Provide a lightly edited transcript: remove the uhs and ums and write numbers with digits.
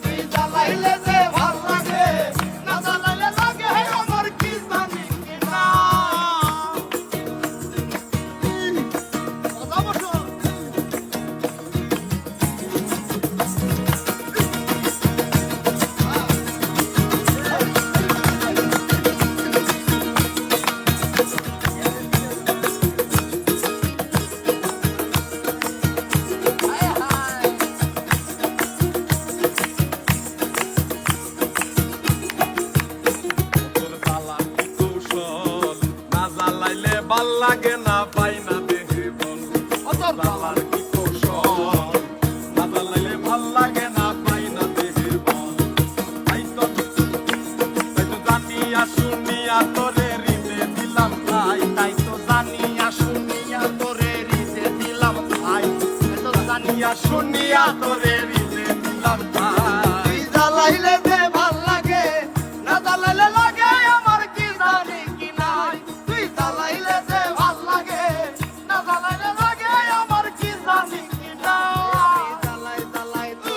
তুই জ্বালাইলে যে ভাল লাগে, না জ্বালাইলে লাগে আমার কি জানি কিনা। কথা বসো। ভাল লাগে না পাই না দেহে বল, জ্বালার কি কৌশল, না জ্বালাইলে ভাল লাগে না পাই না দেহে বল। তাই তো জানিয়া শুনিয়া তোরে হৃদে দিলাম ভাই, তাই তো জানিয়া শুনিয়া তোরে হৃদে দিলাম ভাই, তাই তো জানিয়া শুনিয়া তোরে